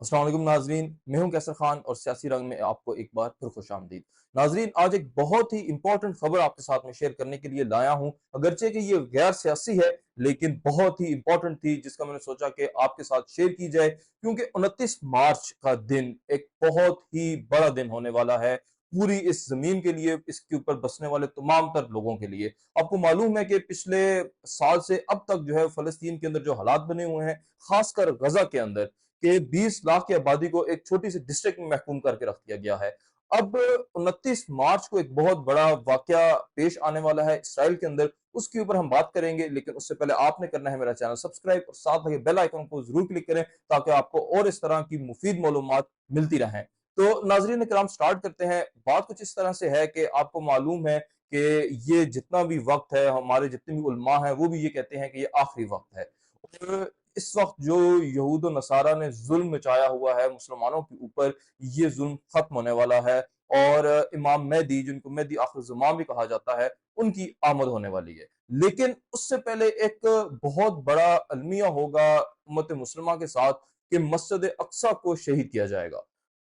अस्सलाम वालेकुम नाजरीन, मैं हूं कैसर खान और सियासी रंग में आपको एक बार फिर खुश आमदीद। नाजरीन, आज एक बहुत ही इंपॉर्टेंट खबर आपके साथ में शेयर करने के लिए लाया हूं। अगरचे कि ये गैर सियासी है, लेकिन बहुत ही इंपॉर्टेंट थी, जिसका मैंने सोचा कि आपके साथ शेयर की जाए, क्योंकि 29 मार्च का दिन एक बहुत ही बड़ा दिन होने वाला है पूरी इस जमीन के लिए, इसके ऊपर बसने वाले तमाम तर लोगों के लिए। आपको मालूम है कि पिछले साल से अब तक जो है फलस्तीन के अंदर जो हालात बने हुए हैं, खासकर गजा के अंदर, कि 20 लाख की आबादी को एक छोटी सी डिस्ट्रिक्ट में महकूम करके रख दिया गया है। अब 29 मार्च को एक बहुत बड़ा वाकया पेश आने वाला है इसराइल के अंदर, उसके ऊपर हम बात करेंगे। लेकिन उससे पहले आपने करना है मेरा चैनल सब्सक्राइब और साथ लगे बेल आइकन को जरूर क्लिक करें, ताकि आपको और इस तरह की मुफीद मालूमात मिलती रहें। तो नाजरीन कराम, स्टार्ट करते हैं। बात कुछ इस तरह से है कि आपको मालूम है कि ये जितना भी वक्त है, हमारे जितने भी उलमा हैं वो भी ये कहते हैं कि ये आखिरी वक्त है। और इस वक्त जो यहूद और नसारा ने जुल्म मचाया हुआ है मुसलमानों के ऊपर, ये जुल्म खत्म होने वाला है। और इमाम मेहदी, जिनको मेहदी आखिर ज़मान भी कहा जाता है, उनकी आमद होने वाली है। लेकिन उससे पहले एक बहुत बड़ा अलमिया होगा उम्मत मुसलमा के साथ, कि मस्जिद अक्सा को शहीद किया जाएगा।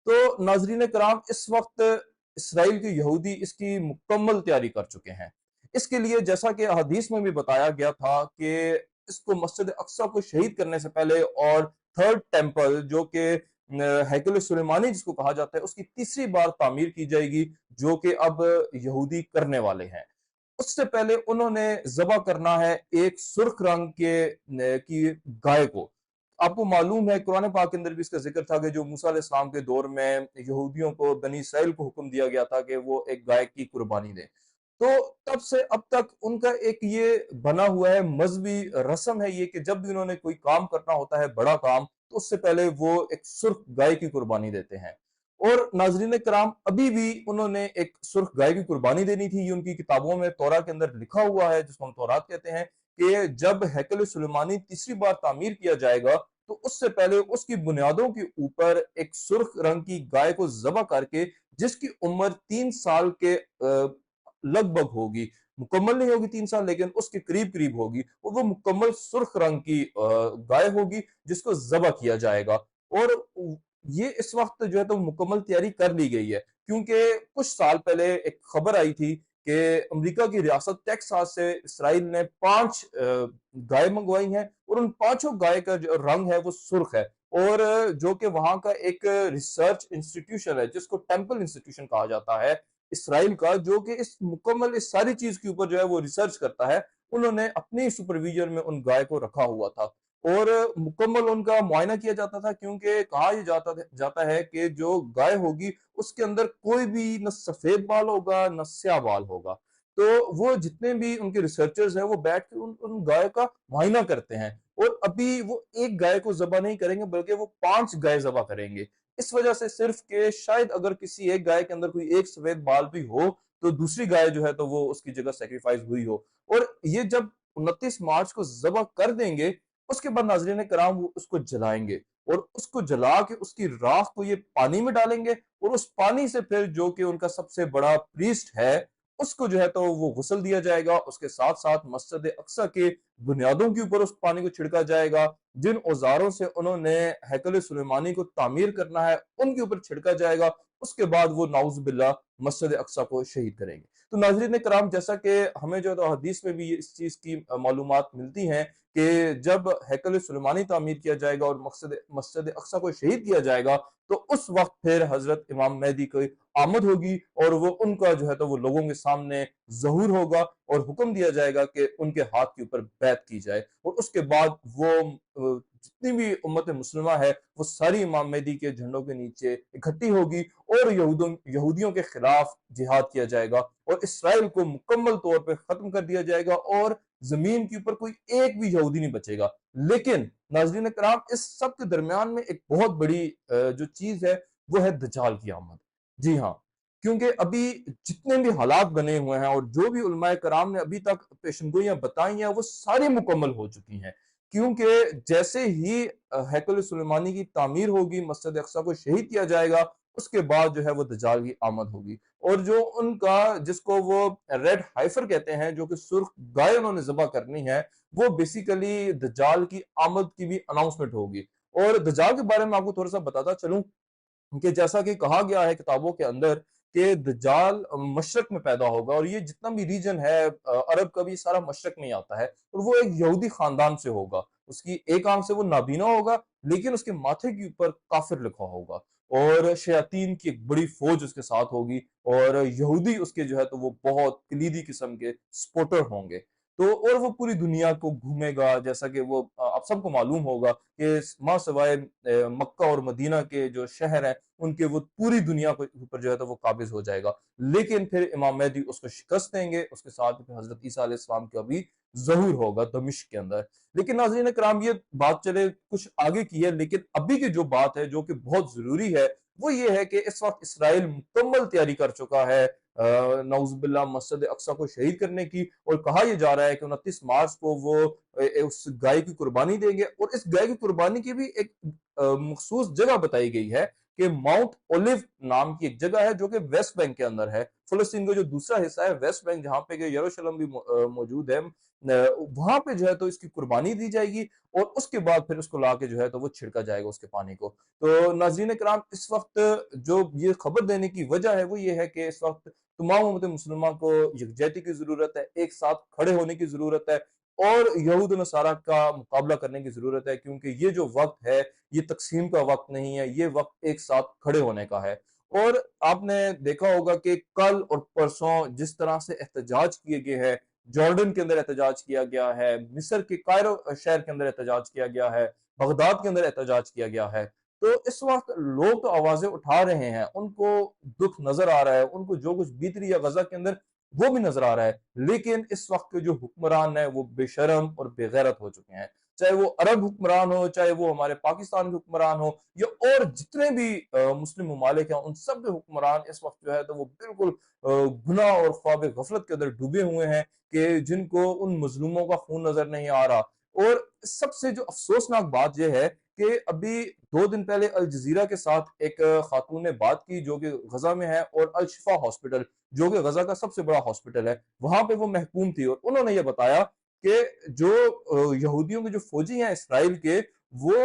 तो नाजरीन कराम, इस वक्त इसराइल के यहूदी इसकी मुकम्मल तैयारी कर चुके हैं। इसके लिए जैसा कि हदीस में भी बताया गया था कि इसको मस्जिद अक्सा को शहीद करने से पहले, और थर्ड टेंपल जो कि हैकल सुलेमानी जिसको कहा जाता है, उसकी तीसरी बार तामीर की जाएगी, जो कि अब यहूदी करने वाले हैं। उससे पहले उन्होंने जबा करना है एक सुर्ख रंग के की गाय को। आपको मालूम है कुरान पाक के अंदर भी इसका जिक्र था कि जो मूसा अलैहिस्सलाम के दौर में यहूदियों को, बनी इसराइल को हुक्म दिया गया था कि वो एक गाय की कुर्बानी दें। तो तब से अब तक उनका एक ये बना हुआ है, मजहबी रस्म है ये, कि जब भी उन्होंने कोई काम करना होता है, बड़ा काम, तो उससे पहले वो एक सुर्ख गाय की कुर्बानी देते हैं। और नाजरीन कराम, अभी भी उन्होंने एक सुर्ख गाय की कुर्बानी देनी थी। ये उनकी किताबों में तौरा के अंदर लिखा हुआ है, जिसको हम तौरात कहते हैं, कि जब हैकल सुलेमानी तीसरी बार तामीर किया जाएगा, तो उससे पहले उसकी बुनियादों के ऊपर एक सुर्ख रंग की गाय को जबा करके, जिसकी उम्र 3 साल के लगभग होगी, मुकम्मल नहीं होगी 3 साल, लेकिन उसके करीब करीब होगी, और वो मुकम्मल सुर्ख रंग की गाय होगी, जिसको जबा किया जाएगा। और ये इस वक्त जो है तो मुकम्मल तैयारी कर ली गई है, क्योंकि कुछ साल पहले एक खबर आई थी कि अमेरिका की रियासत टेक्सास से इसराइल ने 5 गाय मंगवाई हैं, और उन पांचों गाय का जो रंग है वो सुर्ख है। और जो कि वहां का एक रिसर्च इंस्टीट्यूशन है, जिसको टेम्पल इंस्टीट्यूशन कहा जाता है इसराइल का, जो कि इस मुकम्मल इस सारी चीज के ऊपर जो है वो रिसर्च करता है, उन्होंने अपने सुपरविजन में उन गाय को रखा हुआ था। और मुकम्मल उनका मुआयना किया जाता था, क्योंकि कहा यह जाता है कि जो गाय होगी उसके अंदर कोई भी न सफेद बाल होगा न स्याह बाल होगा। तो वो जितने भी उनके रिसर्चर्स हैं, वो बैठ के उन गाय का मुआयना करते हैं। और अभी वो एक गाय को जबा नहीं करेंगे, बल्कि वो 5 गाय जबा करेंगे। इस वजह से सिर्फ के शायद अगर किसी एक गाय के अंदर कोई एक सफेद बाल भी हो, तो दूसरी गाय जो है तो वो उसकी जगह सेक्रीफाइस हुई हो। और ये जब 29 मार्च को जबा कर देंगे, उसके बाद नाजरीन कराम वो उसको जलाएंगे, और उसको जला के उसकी राख को ये पानी में डालेंगे, और उस पानी से फिर जो कि उनका सबसे बड़ा प्रीस्ट है, उसको जो है तो वो गुस्ल दिया जाएगा। उसके साथ साथ मस्जिद अक्सा के बुनियादों के ऊपर उस पानी को छिड़का जाएगा। जिन औजारों से उन्होंने हैकल सुलेमानी को तामीर करना है, उनके ऊपर छिड़का जाएगा। उसके बाद वो नाउज बिल्ला मस्जिद अक्सा को शहीद करेंगे। तो नाजरीन कराम, जैसा कि हमें जो है तो हदीस में भी इस चीज की मालूमात मिलती हैं कि जब हैकल सुलेमानी तामीर किया जाएगा और मकसद मस्जिद अक्सा को शहीद किया जाएगा, तो उस वक्त फिर हजरत इमाम मेहदी की आमद होगी, और वो उनका जो है तो वो लोगों के सामने जहूर होगा, और हुक्म दिया जाएगा कि उनके हाथ के ऊपर बैत की जाए। और उसके बाद वो जितनी भी उम्मत मुस्लिमा है, वो सारी इमाम मेहदी के झंडों के नीचे इकट्ठी होगी, और यहूदियों के खिलाफ जिहाद किया जाएगा, और इसराइल को मुकम्मल तौर पर खत्म कर दिया जाएगा, और जमीन के ऊपर कोई एक भी यहूदी नहीं बचेगा। लेकिन नाजरीन कराम, इस सब के दरमियान में एक बहुत बड़ी जो चीज है, वो है दज्जाल की आमद। जी हाँ, क्योंकि अभी जितने भी हालात बने हुए हैं, और जो भी उलमाए कराम ने अभी तक पेशनगोइयां बताई हैं, वो सारी मुकम्मल हो चुकी हैं। क्योंकि जैसे ही हैकल सुलेमानी की तामीर होगी, मस्जिद अक्सा को शहीद किया जाएगा, उसके बाद जो है वो दज्जाल की आमद होगी। और जो उनका, जिसको वो रेड हाइफर कहते हैं, जो कि सुर्ख गाय उन्होंने जबा करनी है, वो बेसिकली दज्जाल की आमद की भी अनाउंसमेंट होगी। और दज्जाल के बारे में आपको थोड़ा-सा बताता चलूँ कि जैसा कि कहा गया है किताबों के अंदर कि दज्जाल मशरक में पैदा होगा और ये जितना भी रीजन है अरब का भी सारा मशरक में ही आता है और वो एक यहूदी खानदान से होगा। उसकी एक आंख से वो नाबीना होगा लेकिन उसके माथे के ऊपर काफिर लिखा होगा और शयातीन की एक बड़ी फौज उसके साथ होगी और यहूदी उसके जो है तो वो बहुत कलीदी किस्म के सपोर्टर होंगे। तो और वो पूरी दुनिया को घूमेगा जैसा कि वो आप सबको मालूम होगा कि माँ सवाए मक्का और मदीना के जो शहर हैं उनके वो पूरी दुनिया के ऊपर जो है तो वो काबिज हो जाएगा। लेकिन फिर इमाम मेहदी उसको शिकस्त देंगे, उसके साथ फिर हजरत ईसा अलैहिस्सलाम का भी ज़हूर होगा दमिश्क के अंदर। लेकिन नाज़रीन कराम ये बात चले कुछ आगे की है लेकिन अभी की जो बात है जो कि बहुत ज़रूरी है वो ये है कि इस वक्त इसराइल मुकम्मल तैयारी कर चुका है नऊज़ुबिल्लाह मस्जिद अक्सा को शहीद करने की और कहा यह जा रहा है कि 29 मार्च को वो उस गाय की कुर्बानी देंगे और इस गाय की कुर्बानी की भी एक मखसूस जगह बताई गई है कि माउंट ओलिव नाम की एक जगह है जो कि वेस्ट बैंक के अंदर है। फिलिस्तीन का जो दूसरा हिस्सा है वेस्ट बैंक जहां पे यरूशलेम भी मौजूद है वहां पे जो है तो इसकी कुर्बानी दी जाएगी और उसके बाद फिर उसको लाके जो है तो वो छिड़का जाएगा उसके पानी को। तो नाज़रीन कराम इस वक्त जो ये खबर देने की वजह है वो ये है कि इस वक्त तमाम उम्मत मुसलमान को यकजहती की जरूरत है, एक साथ खड़े होने की जरूरत है और यहूद नसारा का मुकाबला करने की जरूरत है क्योंकि ये जो वक्त है ये तकसीम का वक्त नहीं है, ये वक्त एक साथ खड़े होने का है। और आपने देखा होगा कि कल और परसों जिस तरह से एहतजाज किए गए हैं, जॉर्डन के अंदर एहतजाज किया गया है, मिस्र के कायरो शहर के अंदर एहतजाज किया गया है, बगदाद के अंदर एहतजाज किया गया है। तो इस वक्त लोग तो आवाजें उठा रहे हैं, उनको दुख नजर आ रहा है, उनको जो कुछ बीत रही है गजा के अंदर वो भी नजर आ रहा है। लेकिन इस वक्त के जो हुक्मरान है वो बेशरम और बेगैरत हो चुके हैं, चाहे वो अरब हुक्मरान हो, चाहे वो हमारे पाकिस्तान के हुक्मरान हो या और जितने भी मुस्लिम ममालिक हैं उन सब के हुक्मरान इस वक्त जो है तो वो बिल्कुल गुनाह और ख्वाब गफलत के अंदर डूबे हुए हैं कि जिनको उन मजलूमों का खून नजर नहीं आ रहा। और सबसे जो अफसोसनाक बात यह है कि अभी 2 दिन पहले अल जजीरा के साथ एक खातून ने बात की जो कि गजा में है और अल शिफा हॉस्पिटल जो कि गजा का सबसे बड़ा हॉस्पिटल है वहां पे वो महकूम थी और उन्होंने ये बताया कि जो यहूदियों के जो फौजी हैं इसराइल के वो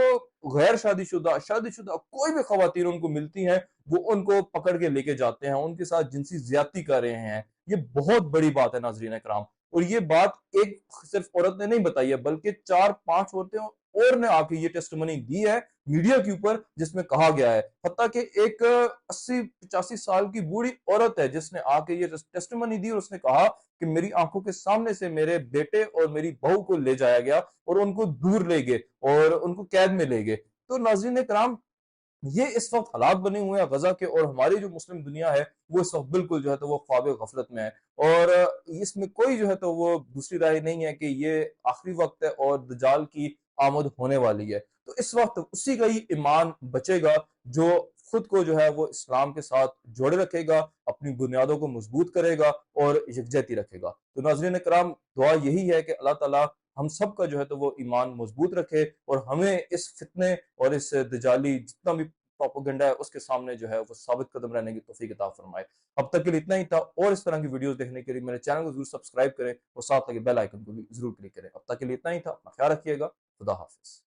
गैर शादीशुदा शादीशुदा कोई भी खवातीन उनको मिलती हैं वो उनको पकड़ के लेके जाते हैं, उनके साथ जिनसी ज्यादती कर रहे हैं। ये बहुत बड़ी बात है नाजरीन कराम और ये बात एक सिर्फ औरत ने नहीं बताई है बल्कि 4-5 औरतें और ने आके ये टेस्टमनी दी है मीडिया के ऊपर जिसमें कहा गया है। हत्ता कि एक 80-85 साल की बूढ़ी औरत है जिसने आके ये टेस्टमनी दी और उसने कहा कि मेरी आंखों के सामने से मेरे बेटे और मेरी बहू को ले जाया गया और उनको दूर ले गए और उनको कैद में ले गए। तो नाज़रीन कराम ये इस वक्त हालात बने हुए हैं गजा के और हमारी जो मुस्लिम दुनिया है वो इस वक्त बिल्कुल जो है तो वो ख्वाब गफलत में है और इसमें कोई जो है तो वो दूसरी राय नहीं है कि ये आखिरी वक्त है और दजाल की आमद होने वाली है। तो इस वक्त उसी का ही ईमान बचेगा जो खुद को जो है वो इस्लाम के साथ जोड़े रखेगा, अपनी बुनियादों को मजबूत करेगा और यकजहती रखेगा। तो नाज़रीन कराम दुआ यही है कि अल्लाह ताला हम सब का जो है तो वो ईमान मजबूत रखे और हमें इस फितने और इस दजाली जितना भी प्रोपेगेंडा है उसके सामने जो है वो साबित कदम रहने की तौफीक अता फरमाए। अब तक के लिए इतना ही था और इस तरह की वीडियोस देखने के लिए मेरे चैनल को जरूर सब्सक्राइब करें और साथ लगे बेल आइकन को भी जरूर क्लिक करें। अब तक के लिए इतना ही था, अपना ख्याल रखिएगा। खुदा हाफिज।